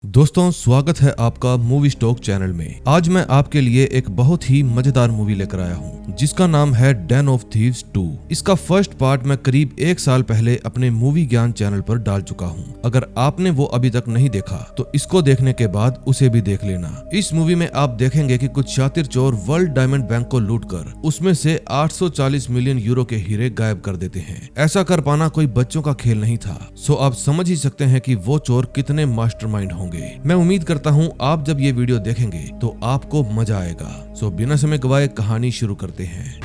दोस्तों, स्वागत है आपका मूवी स्टॉक चैनल में। आज मैं आपके लिए एक बहुत ही मजेदार मूवी लेकर आया हूं, जिसका नाम है डेन ऑफ थीव्स 2। इसका फर्स्ट पार्ट मैं करीब 1 साल पहले अपने मूवी ज्ञान चैनल पर डाल चुका हूं। अगर आपने वो अभी तक नहीं देखा तो इसको देखने के बाद उसे भी देख लेना। इस मूवी में आप देखेंगे कि कुछ शातिर चोर वर्ल्ड डायमंड बैंक को लूट कर उसमें से 840 मिलियन यूरो के हीरे गायब कर देते हैं। ऐसा कर पाना कोई बच्चों का खेल नहीं था। सो आप समझ ही सकते हैं कि वो चोर कितने मास्टरमाइंड होंगे। मैं उम्मीद करता हूँ आप जब ये वीडियो देखेंगे तो आपको मजा आएगा। सो बिना समय गवाए कहानी शुरू करते हैं।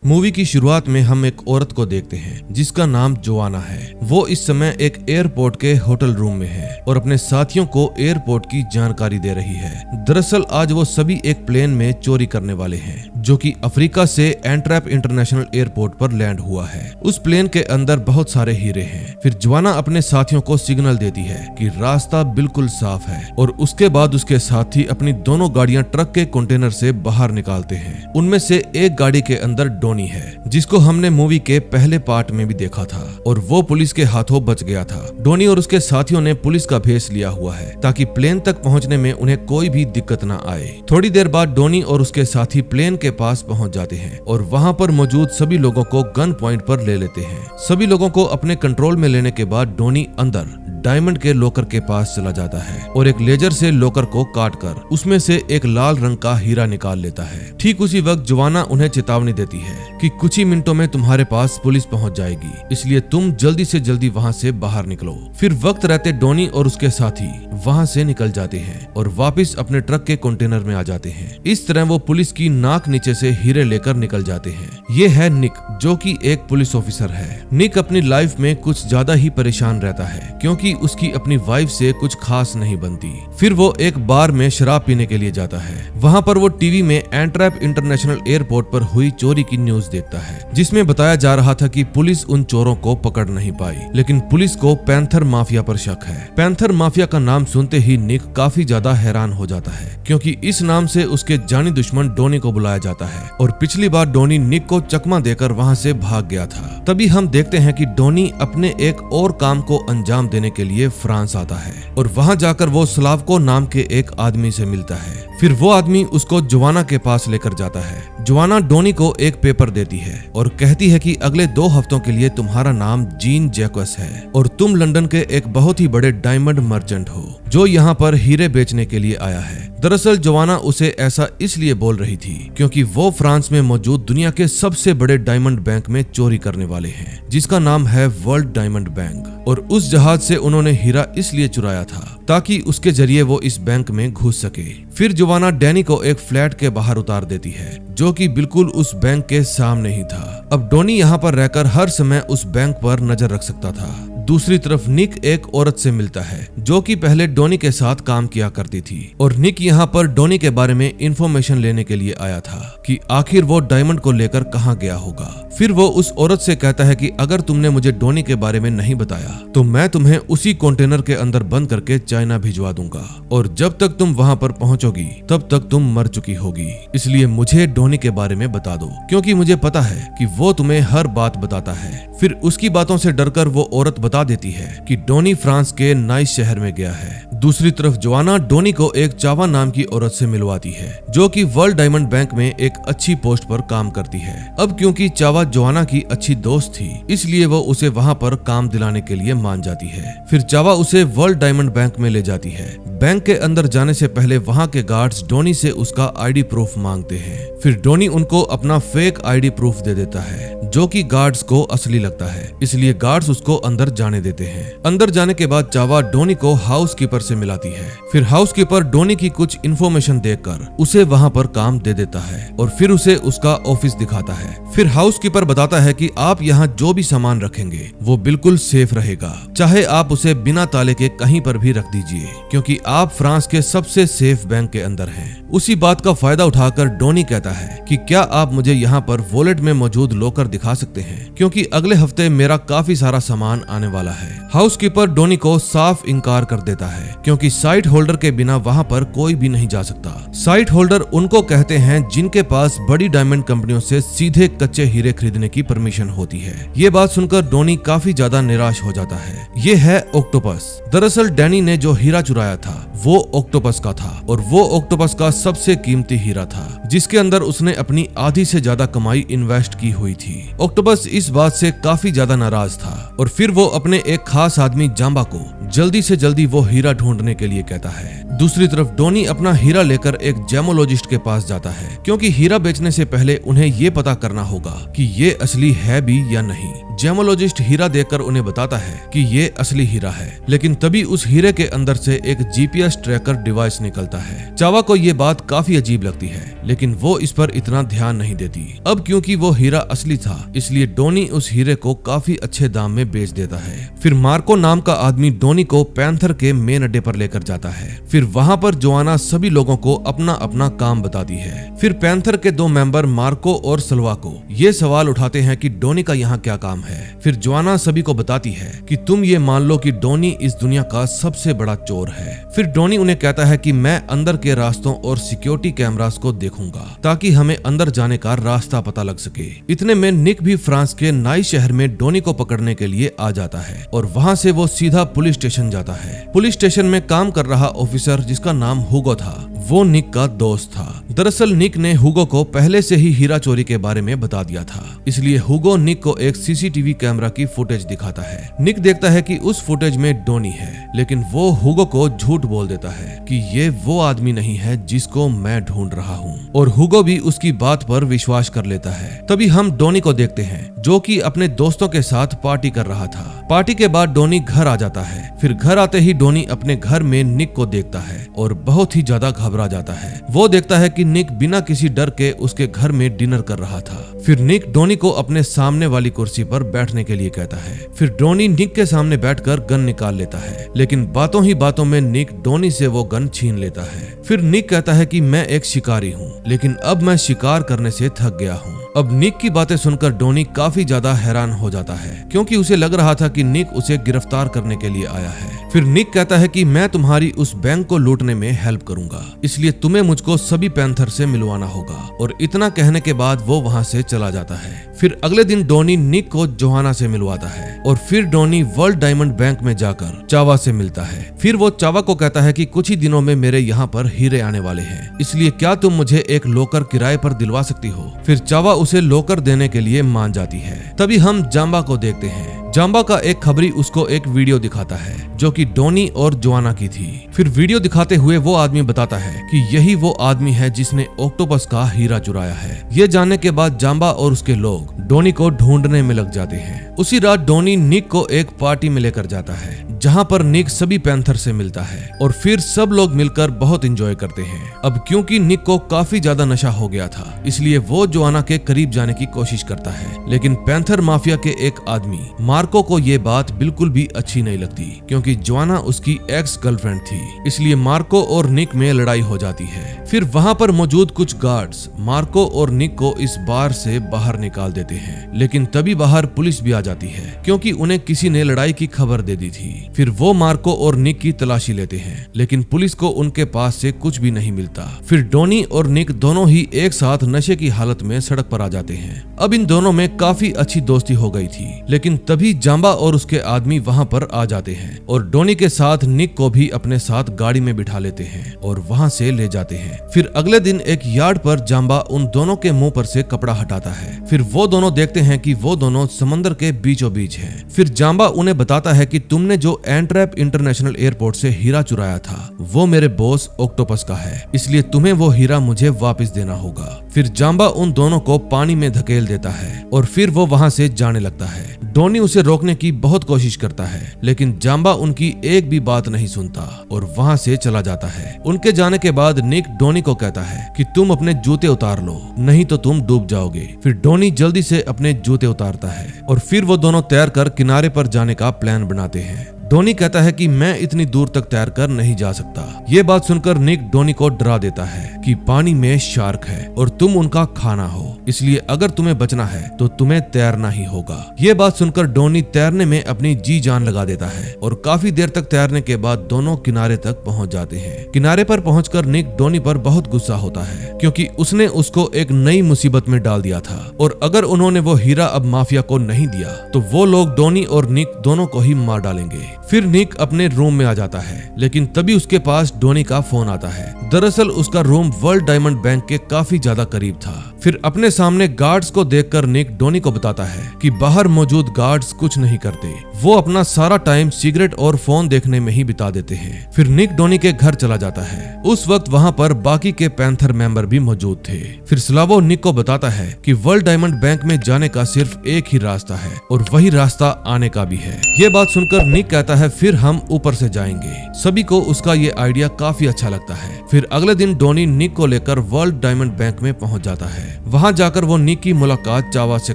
मूवी की शुरुआत में हम एक औरत को देखते हैं जिसका नाम जोआना है। वो इस समय एक एयरपोर्ट के होटल रूम में है और अपने साथियों को एयरपोर्ट की जानकारी दे रही है। दरअसल आज वो सभी एक प्लेन में चोरी करने वाले हैं जो कि अफ्रीका से एंट्रैप इंटरनेशनल एयरपोर्ट पर लैंड हुआ है। उस प्लेन के अंदर बहुत सारे हीरे हैं। फिर जोआना अपने साथियों को सिग्नल देती है कि रास्ता बिल्कुल साफ है और उसके बाद उसके साथी अपनी दोनों गाड़ियां ट्रक के कंटेनर से बाहर निकालते हैं। उनमें से एक गाड़ी के अंदर डोनी है, जिसको हमने मूवी के पहले पार्ट में भी देखा था और वो पुलिस के हाथों बच गया था। डोनी और उसके साथियों ने पुलिस का भेष लिया हुआ है ताकि प्लेन तक पहुंचने में उन्हें कोई भी दिक्कत न आए। थोड़ी देर बाद डोनी और उसके साथी प्लेन के पास पहुंच जाते हैं और वहां पर मौजूद सभी लोगों को गन पॉइंट पर ले लेते हैं। सभी लोगों को अपने कंट्रोल में लेने के बाद डोनी अंदर डायमंड के लॉकर के पास चला जाता है और एक लेजर से लॉकर को काटकर उसमें से एक लाल रंग का हीरा निकाल लेता है। ठीक उसी वक्त जोआना उन्हें चेतावनी देती है कि कुछ ही मिनटों में तुम्हारे पास पुलिस पहुंच जाएगी, इसलिए तुम जल्दी से जल्दी वहां से बाहर निकलो। फिर वक्त रहते डोनी और उसके साथी वहां से निकल जाते हैं और वापस अपने ट्रक के कंटेनर में आ जाते हैं। इस तरह वो पुलिस की नाक नीचे से हीरे लेकर निकल जाते हैं। ये है निक, जो कि एक पुलिस ऑफिसर है। निक अपनी लाइफ में कुछ ज्यादा ही परेशान रहता है क्योंकि उसकी अपनी वाइफ से कुछ खास नहीं बनती। फिर वो एक बार में शराब पीने के लिए जाता है। वहाँ पर वो टीवी में एंट्रैप इंटरनेशनल एयरपोर्ट पर हुई चोरी की न्यूज देखता है, जिसमें बताया जा रहा था कि पुलिस उन चोरों को पकड़ नहीं पाई, लेकिन पुलिस को पैंथर माफिया पर शक है। पैंथर माफिया का नाम सुनते ही निक काफी ज्यादा हैरान हो जाता है क्योंकि इस नाम से उसके जानी दुश्मन डोनी को बुलाया जाता है और पिछली बार डोनी निक को चकमा देकर वहाँ से भाग गया था। तभी हम देखते हैं कि डोनी अपने एक और काम को अंजाम देने के लिए फ्रांस आता है और वहां जाकर वो स्लावको नाम के एक आदमी से मिलता है। फिर वो आदमी उसको जोआना के पास लेकर जाता है। जोआना डोनी को एक पेपर देती है और कहती है कि अगले 2 हफ्तों के लिए तुम्हारा नाम जीन जैक्वस है और तुम लंदन के एक बहुत ही बड़े डायमंड मर्चेंट हो जो यहाँ पर हीरे बेचने के लिए आया है। दरअसल जोआना उसे ऐसा इसलिए बोल रही थी क्योंकि वो फ्रांस में मौजूद दुनिया के सबसे बड़े डायमंड बैंक में चोरी करने वाले हैं, जिसका नाम है वर्ल्ड डायमंड बैंक। और उस जहाज से उन्होंने हीरा इसलिए चुराया था ताकि उसके जरिए वो इस बैंक में घुस सके। फिर जोआना डैनी को एक फ्लैट के बाहर उतार देती है जो कि बिल्कुल उस बैंक के सामने ही था। अब डोनी यहाँ पर रहकर हर समय उस बैंक पर नजर रख सकता था। दूसरी तरफ निक एक औरत से मिलता है जो कि पहले डोनी के साथ काम किया करती थी और निक यहाँ पर डोनी के बारे में इंफॉर्मेशन लेने के लिए आया था कि आखिर वो डायमंड को लेकर कहाँ गया होगा। फिर वो उस औरत से कहता है कि अगर तुमने मुझे डोनी के बारे में नहीं बताया तो मैं तुम्हें उसी कंटेनर के अंदर बंद करके चाइना भिजवा दूंगा और जब तक तुम वहाँ पर पहुँचोगी तब तक तुम मर चुकी होगी, इसलिए मुझे डोनी के बारे में बता दो क्योंकि मुझे पता है कि वो तुम्हें हर बात बताता है। फिर उसकी बातों से डरकर वो औरत बता देती है कि डोनी फ्रांस के नाइस शहर में गया है। दूसरी तरफ जोआना डोनी को एक चावा नाम की औरत से मिलवाती है जो कि वर्ल्ड डायमंड बैंक में एक अच्छी पोस्ट पर काम करती है। अब क्योंकि चावा जोआना की अच्छी दोस्त थी इसलिए वो उसे वहां पर काम दिलाने के लिए मान जाती है। फिर चावा उसे वर्ल्ड डायमंड बैंक में ले जाती है। बैंक के अंदर जाने से पहले वहां के गार्ड्स डोनी से उसका आईडी प्रूफ मांगते हैं। फिर डोनी उनको अपना फेक आईडी प्रूफ दे देता है जो कि गार्ड्स को असली लगता है, इसलिए गार्ड्स उसको अंदर जाने देते हैं। अंदर जाने के बाद चावा डोनी को हाउसकीपर से मिलाती है। फिर हाउसकीपर डोनी की कुछ इन्फॉर्मेशन देखकर उसे वहां पर काम दे देता है और फिर उसे उसका ऑफिस दिखाता है। फिर हाउसकीपर बताता है कि आप यहाँ जो भी सामान रखेंगे वो बिल्कुल सेफ रहेगा, चाहे आप उसे बिना ताले के कहीं पर भी रख दीजिए क्योंकि आप फ्रांस के सबसे सेफ बैंक के अंदर हैं। उसी बात का फायदा उठाकर डोनी कहता है कि क्या आप मुझे यहाँ पर वॉलेट में मौजूद लॉकर दिखा सकते हैं क्योंकि अगले हफ्ते मेरा काफी सारा सामान आने वाला है। हाउसकीपर डोनी को साफ इनकार कर देता है क्योंकि साइट होल्डर के बिना वहां पर कोई भी नहीं जा सकता। साइट होल्डर उनको कहते हैं जिनके पास बड़ी डायमंड कंपनियों से सीधे कच्चे हीरे खरीदने की परमिशन होती है। ये बात सुनकर डोनी काफी ज्यादा निराश हो जाता है। ये है ऑक्टोपस। दरअसल डैनी ने जो हीरा चुराया था वो ऑक्टोपस का था और वो ऑक्टोपस का सबसे कीमती हीरा था जिसके अंदर उसने अपनी आधी से ज्यादा कमाई इन्वेस्ट की हुई थी। ऑक्टोपस इस बात से काफी ज्यादा नाराज था और फिर वो अपने एक खास आदमी जाम्बा को जल्दी से जल्दी वो हीरा ढूंढने के लिए कहता है। दूसरी तरफ डोनी अपना हीरा लेकर एक जेमोलॉजिस्ट के पास जाता है क्योंकि हीरा बेचने से पहले उन्हें ये पता करना होगा कि ये असली है भी या नहीं। जेमोलॉजिस्ट हीरा देखकर उन्हें बताता है कि ये असली हीरा है, लेकिन तभी उस हीरे के अंदर से एक जीपीएस ट्रैकर डिवाइस निकलता है। चावा को ये बात काफी अजीब लगती है, लेकिन वो इस पर इतना ध्यान नहीं देती। अब क्योंकि वो हीरा असली था इसलिए डोनी उस हीरे को काफी अच्छे दाम में बेच देता है। फिर मार्को नाम का आदमी डोनी को पैंथर के मेन अड्डे पर लेकर जाता है। फिर वहाँ पर जोआना सभी लोगों को अपना अपना काम बताती है। फिर पैंथर के दो मेंबर मार्को और सलवा को ये सवाल उठाते हैं कि डोनी का यहाँ क्या काम है। फिर जोआना सभी को बताती है कि तुम ये मान लो कि डोनी इस दुनिया का सबसे बड़ा चोर है। फिर डोनी उन्हें कहता है कि मैं अंदर के रास्तों और सिक्योरिटी कैमरास को देखूंगा ताकि हमें अंदर जाने का रास्ता पता लग सके। इतने में निक भी फ्रांस के नाई शहर में डोनी को पकड़ने के लिए आ जाता है और वहाँ से वो सीधा पुलिस स्टेशन जाता है। पुलिस स्टेशन में काम कर रहा ऑफिसर जिसका नाम हुगो था वो निक का दोस्त था। दरअसल निक ने हुगो को पहले से ही हीरा चोरी के बारे में बता दिया था, इसलिए हुगो निक को एक सीसीटीवी कैमरा की फुटेज दिखाता है। निक देखता है कि उस फुटेज में डोनी है, लेकिन वो हुगो को झूठ बोल देता है कि ये वो आदमी नहीं है जिसको मैं ढूंढ रहा हूँ, और हुगो भी उसकी बात पर विश्वास कर लेता है। तभी हम डोनी को देखते हैं जो कि अपने दोस्तों के साथ पार्टी कर रहा था। पार्टी के बाद डोनी घर आ जाता है। फिर घर आते ही डोनी अपने घर में निक को देखता है और बहुत ही ज्यादा घबरा जाता है। वो देखता है कि निक बिना किसी डर के उसके घर में डिनर कर रहा था। फिर निक डोनी को अपने सामने वाली कुर्सी पर बैठने के लिए कहता है। फिर डोनी निक के सामने बैठकर गन निकाल लेता है, लेकिन बातों ही बातों में निक डोनी से वो गन छीन लेता है। फिर निक कहता है कि मैं एक शिकारी हूँ, लेकिन अब मैं शिकार करने से थक गया हूँ। अब निक की बातें सुनकर डोनी काफी ज्यादा हैरान हो जाता है क्योंकि उसे लग रहा था कि निक उसे गिरफ्तार करने के लिए आया है। फिर निक कहता है कि मैं तुम्हारी उस बैंक को लूटने में हेल्प करूंगा, इसलिए तुम्हें मुझको सभी पैंथर से मिलवाना होगा। और इतना कहने के बाद वो वहाँ से चला जाता है। फिर अगले दिन डोनी निक को जोहाना से मिलवाता है और फिर डोनी वर्ल्ड डायमंड बैंक में जाकर चावा से मिलता है। फिर वो चावा को कहता है कि कुछ ही दिनों में मेरे यहाँ पर हीरे आने वाले हैं, इसलिए क्या तुम मुझे एक लोकर किराए पर दिलवा सकती हो। फिर चावा उसे लोकर देने के लिए मान जाती है। तभी हम जाम्बा को देखते हैं। जाम्बा का एक खबरी उसको एक वीडियो दिखाता है जो कि डोनी और जोआना की थी। फिर वीडियो दिखाते हुए वो आदमी बताता है कि यही वो आदमी है जिसने ऑक्टोपस का हीरा चुराया है। ये जानने के बाद जाम्बा और उसके लोग डोनी को ढूंढने में लग जाते हैं। उसी रात डोनी निक को एक पार्टी में लेकर जाता है जहाँ पर निक सभी पैंथर से मिलता है और फिर सब लोग मिलकर बहुत एंजॉय करते हैं। अब क्योंकि निक को काफी ज्यादा नशा हो गया था इसलिए वो जोआना के करीब जाने की कोशिश करता है, लेकिन पैंथर माफिया के एक आदमी मार्को को ये बात बिल्कुल भी अच्छी नहीं लगती क्योंकि जोआना उसकी एक्स गर्लफ्रेंड थी, इसलिए मार्को और निक में लड़ाई हो जाती है। फिर वहाँ पर मौजूद कुछ गार्ड्स मार्को और निक को इस बार से बाहर निकाल देते हैं, लेकिन तभी बाहर पुलिस भी आ जाती है क्योंकि उन्हें किसी ने लड़ाई की खबर दे दी थी। फिर वो मार्को और निक की तलाशी लेते हैं, लेकिन पुलिस को उनके पास से कुछ भी नहीं मिलता। फिर डोनी और निक दोनों ही एक साथ नशे की हालत में सड़क पर आ जाते हैं। अब इन दोनों में काफी अच्छी दोस्ती हो गई थी, लेकिन तभी जाम्बा और उसके आदमी वहाँ पर आ जाते हैं और डोनी के साथ निक को भी अपने साथ गाड़ी में बिठा लेते हैं और वहाँ से ले जाते हैं। फिर अगले दिन एक यार्ड पर जाम्बा उन दोनों के मुंह पर से कपड़ा हटाता है। फिर वो दोनों देखते हैं कि वो दोनों समंदर के बीचों बीच हैं। फिर जाम्बा उन्हें बताता है कि तुमने जो एंट्रैप इंटरनेशनल एयरपोर्ट से हीरा चुराया था वो मेरे बॉस ऑक्टोपस का है, इसलिए तुम्हें वो हीरा मुझे वापस देना होगा। फिर जाम्बा उन दोनों को पानी में धकेल देता है और फिर वो वहाँ से जाने लगता है। डोनी उसे रोकने की बहुत कोशिश करता है, लेकिन जाम्बा उनकी एक भी बात नहीं सुनता और वहाँ से चला जाता है। उनके जाने के बाद निक डोनी को कहता है कि तुम अपने जूते उतार लो, नहीं तो तुम डूब जाओगे। फिर डोनी जल्दी से अपने जूते उतारता है और फिर वो दोनों तैरकर किनारे पर जाने का प्लान बनाते हैं। डोनी कहता है कि मैं इतनी दूर तक तैरकर नहीं जा सकता। ये बात सुनकर निक डोनी को डरा देता है कि पानी में शार्क है और तुम उनका खाना हो, इसलिए अगर तुम्हें बचना है तो तुम्हें तैरना ही होगा। ये बात सुनकर डोनी तैरने में अपनी जी जान लगा देता है और काफी देर तक तैरने के बाद दोनों किनारे तक पहुंच जाते हैं। किनारे पर पहुंचकर निक डोनी पर बहुत गुस्सा होता है क्योंकि उसने उसको एक नई मुसीबत में डाल दिया था और अगर उन्होंने वो हीरा अब माफिया को नहीं दिया तो वो लोग डोनी और निक दोनों को ही मार डालेंगे। फिर निक अपने रूम में आ जाता है, लेकिन तभी उसके पास डोनी का फोन आता है। दरअसल उसका रूम वर्ल्ड डायमंड बैंक के काफी ज्यादा करीब था। फिर अपने सामने गार्ड्स को देखकर निक डोनी को बताता है कि बाहर मौजूद गार्ड्स कुछ नहीं करते, वो अपना सारा टाइम सिगरेट और फोन देखने में ही बिता देते हैं। फिर निक डोनी के घर चला जाता है। उस वक्त वहाँ पर बाकी के पैंथर मेंबर भी मौजूद थे। फिर स्लावो निक को बताता है कि वर्ल्ड डायमंड बैंक में जाने का सिर्फ एक ही रास्ता है और वही रास्ता आने का भी है। ये बात सुनकर निक कहता है फिर हम ऊपर से जाएंगे। सभी को उसका ये आइडिया काफी अच्छा लगता है। फिर अगले दिन डोनी निक को लेकर वर्ल्ड डायमंड बैंक में पहुंच जाता है। वहां जाकर वो निक की मुलाकात चावा से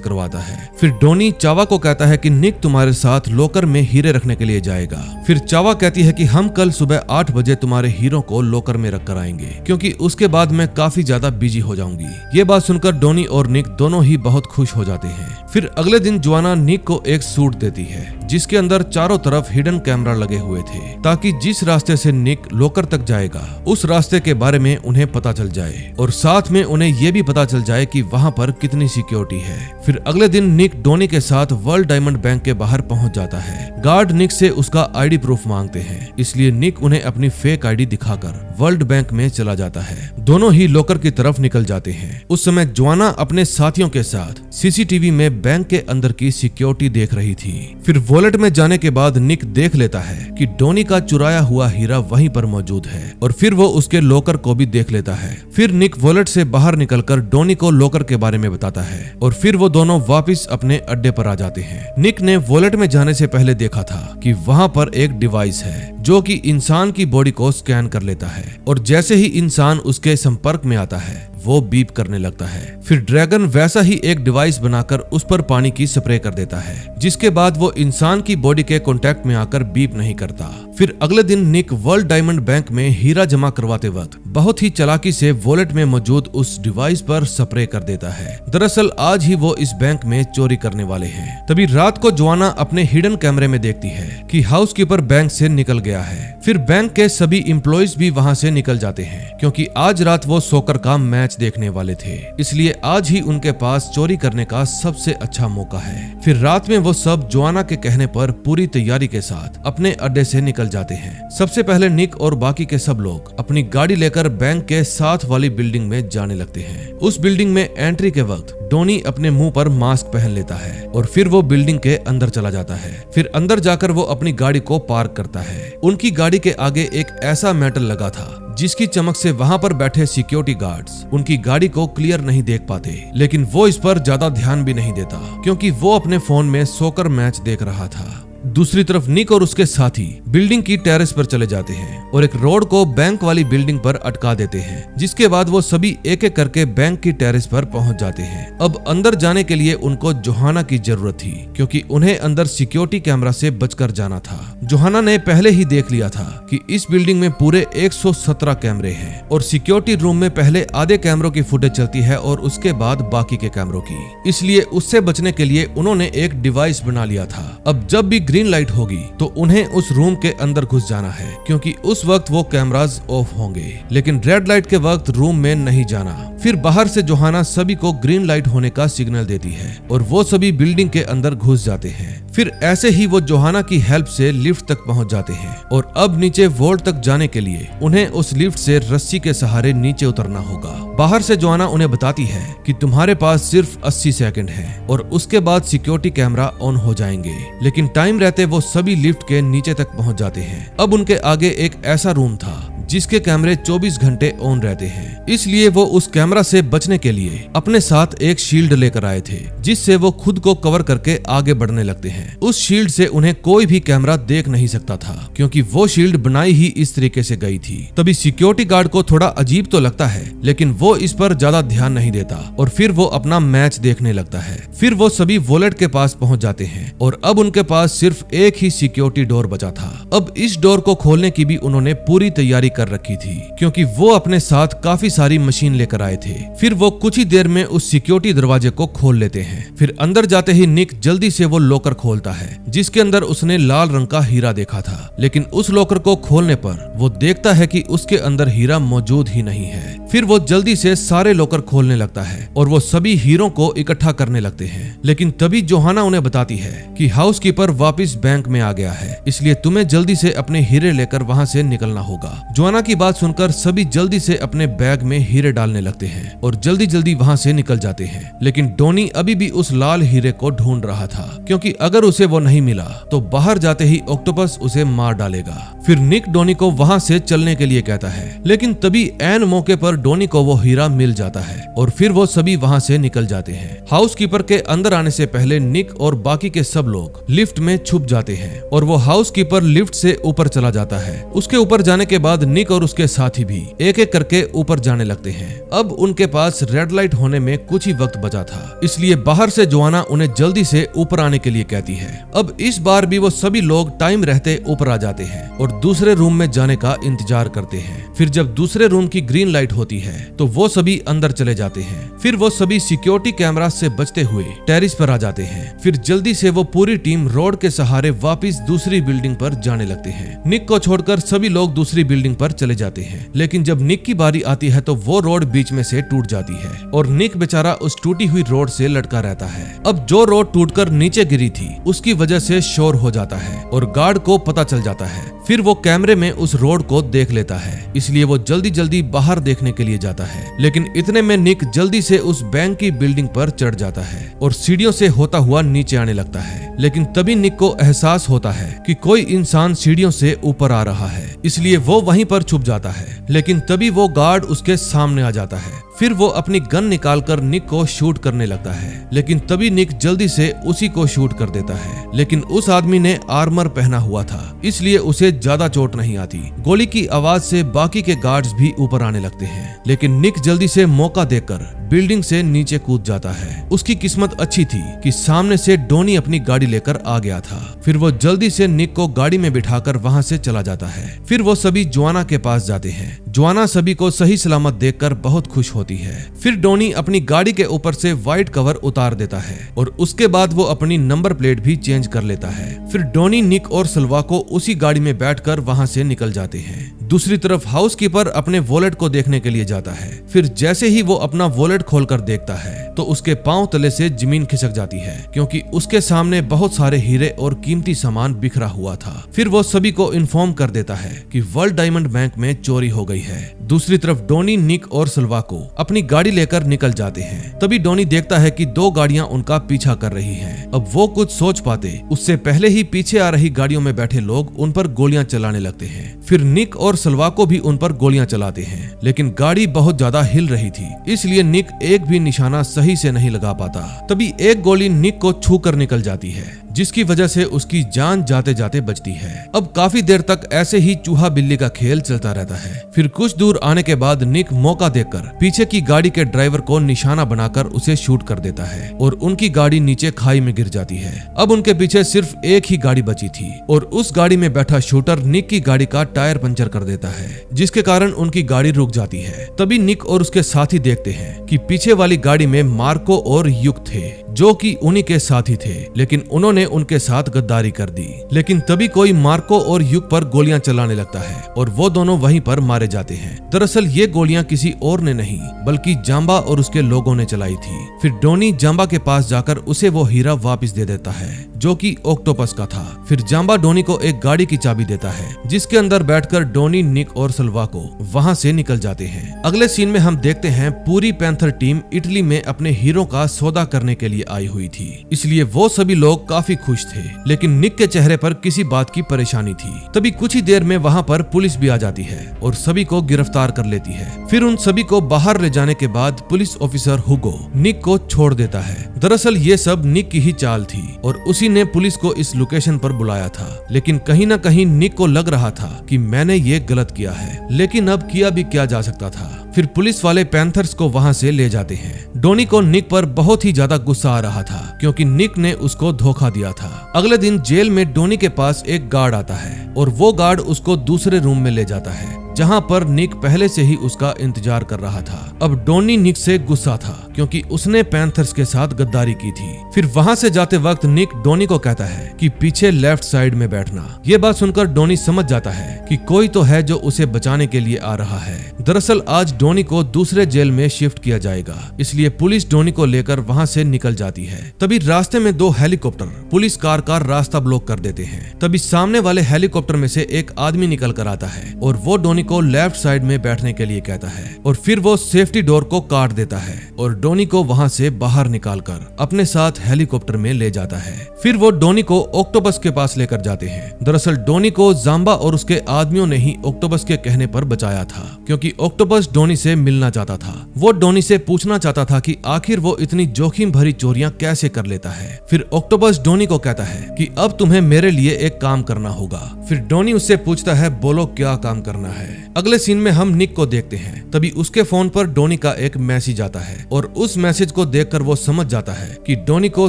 करवाता है। फिर डोनी चावा को कहता है कि निक तुम्हारे साथ लॉकर में हीरे रखने के लिए जाएगा। फिर चावा कहती है कि हम कल सुबह 8 बजे तुम्हारे हीरो को लॉकर में रख कर आएंगे क्योंकि उसके बाद मैं काफी ज्यादा बिजी हो जाऊंगी। ये बात सुनकर डोनी और निक दोनों ही बहुत खुश हो जाते हैं। फिर अगले दिन जोआना निक को एक सूट देती है जिसके अंदर चारों तरफ हिडन कैमरा लगे हुए थे ताकि जिस रास्ते से निक लॉकर तक जाएगा उस रास्ते के बारे में उन्हें पता चल जाए और साथ में उन्हें ये भी पता चल जाए कि वहाँ पर कितनी सिक्योरिटी है। फिर अगले दिन निक डोनी के साथ वर्ल्ड डायमंड बैंक के बाहर पहुंच जाता है। गार्ड निक से उसका आईडी प्रूफ मांगते हैं, इसलिए निक उन्हें अपनी फेक आईडी दिखाकर वर्ल्ड बैंक में चला जाता है। दोनों ही लॉकर की तरफ निकल जाते हैं। उस समय जोआना अपने साथियों के साथ सीसीटीवी में बैंक के अंदर की सिक्योरिटी देख रही थी। फिर वॉलेट में जाने के बाद निक देख लेता है कि डोनी का चुराया हुआ हीरा वहीं पर मौजूद है और फिर वो उसके लॉकर को भी देख लेता है। फिर निक वॉलेट से बाहर निकलकर डोनी को लॉकर के बारे में बताता है और फिर वो दोनों वापस अपने अड्डे पर आ जाते हैं। निक ने वॉलेट में जाने से पहले देखा था कि वहाँ पर एक डिवाइस है जो कि इंसान की बॉडी को स्कैन कर लेता है और जैसे ही इंसान उसके संपर्क में आता है वो बीप करने लगता है। फिर ड्रैगन वैसा ही एक डिवाइस बनाकर उस पर पानी की स्प्रे कर देता है जिसके बाद वो इंसान की बॉडी के कांटेक्ट में आकर बीप नहीं करता। फिर अगले दिन निक वर्ल्ड डायमंड बैंक में हीरा जमा करवाते वक्त बहुत ही चालाकी से वॉलेट में मौजूद उस डिवाइस पर स्प्रे कर देता है। दरअसल आज ही वो इस बैंक में चोरी करने वाले हैं। तभी रात को जोआना अपने हिडन कैमरे में देखती है कि हाउसकीपर बैंक से निकल गया है। फिर बैंक के सभी एम्प्लॉइज भी वहाँ से निकल जाते हैं क्योंकि आज रात वो सोकर का मैच देखने वाले थे, इसलिए आज ही उनके पास चोरी करने का सबसे अच्छा मौका है। फिर रात में वो सब जोआना के कहने पर पूरी तैयारी के साथ अपने अड्डे से निकल जाते हैं। सबसे पहले निक और बाकी के सब लोग अपनी गाड़ी लेकर बैंक के साथ वाली बिल्डिंग में जाने लगते हैं। उस बिल्डिंग में एंट्री के वक्त डोनी अपने मुंह पर मास्क पहन लेता है और फिर वो बिल्डिंग के अंदर चला जाता है। फिर अंदर जाकर वो अपनी गाड़ी को पार्क करता है। उनकी गाड़ी के आगे एक ऐसा मेटल लगा था जिसकी चमक से वहां पर बैठे सिक्योरिटी गार्ड्स उनकी गाड़ी को क्लियर नहीं देख पाते, लेकिन वो इस पर ज्यादा ध्यान भी नहीं देता क्योंकि वो अपने फोन में सोकर मैच देख रहा था। दूसरी तरफ निक और उसके साथी बिल्डिंग की टेरेस पर चले जाते हैं और एक रोड को बैंक वाली बिल्डिंग पर अटका देते हैं, जिसके बाद वो सभी एक एक करके बैंक की टेरेस पर पहुंच जाते हैं। अब अंदर जाने के लिए उनको जोहाना की जरूरत थी क्योंकि उन्हें अंदर सिक्योरिटी कैमरा से बचकर जाना था। जोहाना ने पहले ही देख लिया था कि इस बिल्डिंग में पूरे 117 कैमरे हैं और सिक्योरिटी रूम में पहले आधे कैमरों की फुटेज चलती है और उसके बाद बाकी के कैमरों की, इसलिए उससे बचने के लिए उन्होंने एक डिवाइस बना लिया था। अब जब भी ग्रीन लाइट होगी तो उन्हें उस रूम के अंदर घुस जाना है क्योंकि उस वक्त वो कैमरास ऑफ होंगे, लेकिन रेड लाइट के वक्त रूम में नहीं जाना। फिर बाहर से जोहाना सभी को ग्रीन लाइट होने का सिग्नल देती है और वो सभी बिल्डिंग के अंदर घुस जाते हैं। फिर ऐसे ही वो जोहाना की हेल्प से लिफ्ट तक पहुंच जाते हैं और अब नीचे वॉल्ट तक जाने के लिए उन्हें उस लिफ्ट से रस्सी के सहारे नीचे उतरना होगा। बाहर से जोहाना उन्हें बताती है कि तुम्हारे पास सिर्फ 80 सेकंड है और उसके बाद सिक्योरिटी कैमरा ऑन हो जाएंगे, लेकिन टाइम रहते वो सभी लिफ्ट के नीचे तक पहुंच जाते हैं। अब उनके आगे एक ऐसा रूम था जिसके कैमरे 24 घंटे ऑन रहते हैं, इसलिए वो उस कैमरा से बचने के लिए अपने साथ एक शील्ड लेकर आए थे जिससे वो खुद को कवर करके आगे बढ़ने लगते हैं। उस शील्ड से उन्हें कोई भी कैमरा देख नहीं सकता था क्योंकि वो शील्ड बनाई ही इस तरीके से गई थी। तभी सिक्योरिटी गार्ड को थोड़ा अजीब तो लगता है, लेकिन वो इस पर ज्यादा ध्यान नहीं देता और फिर वो अपना मैच देखने लगता है। फिर वो सभी वॉलेट के पास पहुंच जाते हैं और अब उनके पास सिर्फ एक ही सिक्योरिटी डोर बचा था। अब इस डोर को खोलने की भी उन्होंने पूरी तैयारी कर रखी थी, क्योंकि वो अपने साथ काफी सारी मशीन लेकर आए थे। फिर वो कुछ ही देर में उस सिक्योरिटी दरवाजे को खोल लेते हैं। फिर अंदर जाते ही निक जल्दी से वो लॉकर खोलता है, जिसके अंदर उसने लाल रंग का हीरा देखा था। लेकिन उस लॉकर को खोलने पर वो देखता है कि उसके अंदर हीरा मौजूद ही नहीं है। फिर वो जल्दी से सारे लॉकर खोलने लगता है और वो सभी हीरों को इकट्ठा करने लगते हैं। लेकिन तभी जोहाना उन्हें बताती है कि हाउसकीपर वापस बैंक में आ गया है, इसलिए तुम्हें जल्दी से अपने हीरे लेकर वहां से निकलना होगा। जोहाना की बात सुनकर सभी जल्दी से अपने बैग में हीरे डालने लगते हैं और जल्दी जल्दी वहां से निकल जाते हैं। लेकिन डोनी अभी भी उस लाल हीरे को ढूंढ रहा था, क्योंकि अगर उसे वो नहीं मिला तो बाहर जाते ही ऑक्टोपस उसे मार डालेगा। फिर निक डोनी को वहां से चलने के लिए कहता है, लेकिन तभी ऐन मौके पर डोनी को वो हीरा मिल जाता है और फिर वो सभी वहां से निकल जाते हैं। हाउसकीपर के अंदर आने से पहले निक और बाकी के सब लोग लिफ्ट में छुप जाते हैं और वो हाउसकीपर लिफ्ट से ऊपर चला जाता है। उसके ऊपर जाने के बाद निक और उसके साथी भी एक एक करके ऊपर जाने लगते हैं। अब उनके पास रेड लाइट होने में कुछ ही वक्त बचा था, इसलिए बाहर से जोहाना उन्हें जल्दी से ऊपर आने के लिए कहती है। अब इस बार भी वो सभी लोग टाइम रहते ऊपर आ जाते हैं और दूसरे रूम में जाने का इंतजार करते हैं। फिर जब दूसरे रूम की ग्रीन लाइट होती है तो वो सभी अंदर चले जाते हैं। फिर वो सभी सिक्योरिटी कैमरा से बचते हुए टेरिस पर आ जाते हैं। फिर जल्दी से वो पूरी टीम रोड के सहारे वापस दूसरी बिल्डिंग पर जाने लगते हैं। निक को छोड़कर सभी लोग दूसरी बिल्डिंग पर चले जाते हैं। लेकिन जब निक की बारी आती है तो वो रोड बीच में से टूट जाती है और निक बेचारा उस टूटी हुई रोड से लटका रहता है। अब जो रोड टूटकर नीचे गिरी थी उसकी वजह से शोर हो जाता है और गार्ड को पता चल जाता है। फिर वो कैमरे में उस रोड को देख लेता है, इसलिए वो जल्दी जल्दी बाहर देखने के लिए जाता है। लेकिन इतने में निक जल्दी से उस बैंक की बिल्डिंग पर चढ़ जाता है और सीढ़ियों से होता हुआ नीचे आने लगता है। लेकिन तभी निक को एहसास होता है कि कोई इंसान सीढ़ियों से ऊपर आ रहा है, इसलिए वो वहीं पर छुप जाता है। लेकिन तभी वो गार्ड उसके सामने आ जाता है। फिर वो अपनी गन निकालकर निक को शूट करने लगता है, लेकिन तभी निक जल्दी से उसी को शूट कर देता है। लेकिन उस आदमी ने आर्मर पहना हुआ था, इसलिए उसे ज्यादा चोट नहीं आती। गोली की आवाज से बाकी के गार्ड्स भी ऊपर आने लगते हैं, लेकिन निक जल्दी से मौका देकर बिल्डिंग से नीचे कूद जाता है। उसकी किस्मत अच्छी थी कि सामने से डोनी अपनी गाड़ी लेकर आ गया था। फिर वो जल्दी से निक को गाड़ी में बिठाकर वहां से चला जाता है। फिर वो सभी जोआना के पास जाते हैं। जोआना सभी को सही सलामत देखकर बहुत खुश होती है। फिर डोनी अपनी गाड़ी के ऊपर से व्हाइट कवर उतार देता है और उसके बाद वो अपनी नंबर प्लेट भी चेंज कर लेता है। फिर डोनी, निक और सलवा को उसी गाड़ी में बैठकर वहां से निकल जाते हैं। दूसरी तरफ हाउसकीपर अपने वॉलेट को देखने के लिए जाता है। फिर जैसे ही वो अपना वॉलेट खोलकर देखता है तो उसके पांव तले से जमीन खिसक जाती है, क्योंकि उसके सामने बहुत सारे हीरे और कीमती सामान बिखरा हुआ था। फिर वो सभी को इन्फॉर्म कर देता है कि वर्ल्ड डायमंड बैंक में चोरी हो गई है। दूसरी तरफ डोनी, निक और सलवा को अपनी गाड़ी लेकर निकल जाते हैं। तभी डोनी देखता है कि 2 गाड़ियां उनका पीछा कर रही हैं। अब वो कुछ सोच पाते उससे पहले ही पीछे आ रही गाड़ियों में बैठे लोग उन पर गोलियां चलाने लगते हैं। फिर निक और सलवा को भी उन पर गोलियां चलाते हैं, लेकिन गाड़ी बहुत ज्यादा हिल रही थी, इसलिए निक एक भी निशाना सही से नहीं लगा पाता। तभी एक गोली निक को छू कर निकल जाती है, जिसकी वजह से उसकी जान जाते जाते बचती है। अब काफी देर तक ऐसे ही चूहा बिल्ली का खेल चलता रहता है। फिर कुछ दूर आने के बाद निक मौका देखकर पीछे की गाड़ी के ड्राइवर को निशाना बनाकर उसे शूट कर देता है और उनकी गाड़ी नीचे खाई में गिर जाती है। अब उनके पीछे सिर्फ एक ही गाड़ी बची थी और उस गाड़ी में बैठा शूटर निक की गाड़ी का टायर पंचर कर देता है, जिसके कारण उनकी गाड़ी रुक जाती है। तभी निक और उसके साथी देखते हैं कि पीछे वाली गाड़ी में मार्को और युग थे, जो कि उन्हीं के साथी थे, लेकिन उन्होंने उनके साथ गद्दारी कर दी। लेकिन तभी कोई मार्को और युग पर गोलियां चलाने लगता है और वो दोनों वहीं पर मारे जाते हैं। दरअसल ये गोलियां किसी और ने नहीं बल्कि जाम्बा और उसके लोगों ने चलाई थी। फिर डोनी जाम्बा के पास जाकर उसे वो हीरा वापस दे देता है, जो कि ऑक्टोपस का था। फिर जाम्बा डोनी को एक गाड़ी की चाबी देता है, जिसके अंदर बैठकर डोनी, निक और सलवा को वहां से निकल जाते हैं। अगले सीन में हम देखते हैं पूरी पैंथर टीम इटली में अपने हीरो का सौदा करने के लिए आई हुई थी, इसलिए वो सभी लोग काफी खुश थे। लेकिन निक के चेहरे पर किसी बात की परेशानी थी। तभी कुछ ही देर में वहां पर पुलिस भी आ जाती है और सभी को गिरफ्तार कर लेती है। फिर उन सभी को बाहर ले जाने के बाद पुलिस ऑफिसर हुगो निक को छोड़ देता है। दरअसल ये सब निक की ही चाल थी और उसी ने पुलिस को इस लोकेशन पर बुलाया था। लेकिन कहीं ना कहीं निक को लग रहा था कि मैंने ये गलत किया है, लेकिन अब किया भी क्या जा सकता था। फिर पुलिस वाले पैंथर्स को वहां से ले जाते हैं। डोनी को निक पर बहुत ही ज्यादा गुस्सा आ रहा था, क्योंकि निक ने उसको धोखा दिया था। अगले दिन जेल में डोनी के पास एक गार्ड आता है और वो गार्ड उसको दूसरे रूम में ले जाता है। जहाँ पर निक पहले से ही उसका इंतजार कर रहा था। अब डोनी निक से गुस्सा था क्योंकि उसने पैंथर्स के साथ गद्दारी की थी। फिर वहाँ से जाते वक्त निक डोनी को कहता है कि पीछे लेफ्ट साइड में बैठना। ये बात सुनकर डोनी समझ जाता है कि कोई तो है जो उसे बचाने के लिए आ रहा है। दरअसल आज डोनी को दूसरे जेल में शिफ्ट किया जाएगा, इसलिए पुलिस डोनी को लेकर वहाँ से निकल जाती है। तभी रास्ते में 2 हेलीकॉप्टर पुलिस कार का रास्ता ब्लॉक कर देते हैं। तभी सामने वाले हेलीकॉप्टर में से एक आदमी निकल कर आता है और वो डोनी को लेफ्ट साइड में बैठने के लिए कहता है और फिर वो सेफ्टी डोर को काट देता है और डोनी को वहाँ से बाहर निकालकर अपने साथ हेलीकॉप्टर में ले जाता है। फिर वो डोनी को ऑक्टोपस के पास लेकर जाते हैं। दरअसल डोनी को जाम्बा और उसके आदमियों ने ही ऑक्टोपस के कहने पर बचाया था, क्योंकि ऑक्टोपस डोनी से मिलना चाहता था। वो डोनी से पूछना चाहता था कि आखिर वो इतनी जोखिम भरी चोरियां कैसे कर लेता है। फिर ऑक्टोपस डोनी को कहता है कि अब तुम्हें मेरे लिए एक काम करना होगा। फिर डोनी उससे पूछता है बोलो क्या काम करना है। अगले सीन में हम निक को देखते हैं। तभी उसके फोन पर डोनी का एक मैसेज आता है और उस मैसेज को देखकर वो समझ जाता है कि डोनी को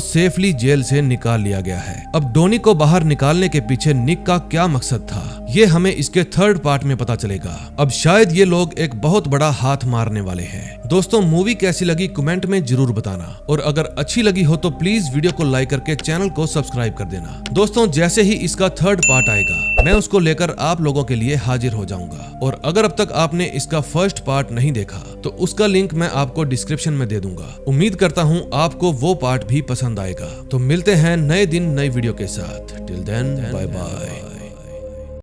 सेफली जेल से निकाल लिया गया है। अब डोनी को बाहर निकालने के पीछे निक का क्या मकसद था, ये हमें इसके 3rd पार्ट में पता चलेगा। अब शायद ये लोग एक बहुत बड़ा हाथ मारने वाले हैं। दोस्तों मूवी कैसी लगी कमेंट में जरूर बताना, और अगर अच्छी लगी हो तो प्लीज वीडियो को लाइक करके चैनल को सब्सक्राइब कर देना। दोस्तों जैसे ही इसका 3rd पार्ट आएगा मैं उसको लेकर आप लोगों के लिए हाजिर हो जाऊंगा, और अगर अब तक आपने इसका 1st पार्ट नहीं देखा तो उसका लिंक मैं आपको डिस्क्रिप्शन में दे दूंगा। उम्मीद करता हूँ आपको वो पार्ट भी पसंद आएगा। तो मिलते हैं नए दिन नई वीडियो के साथ। Till then bye bye.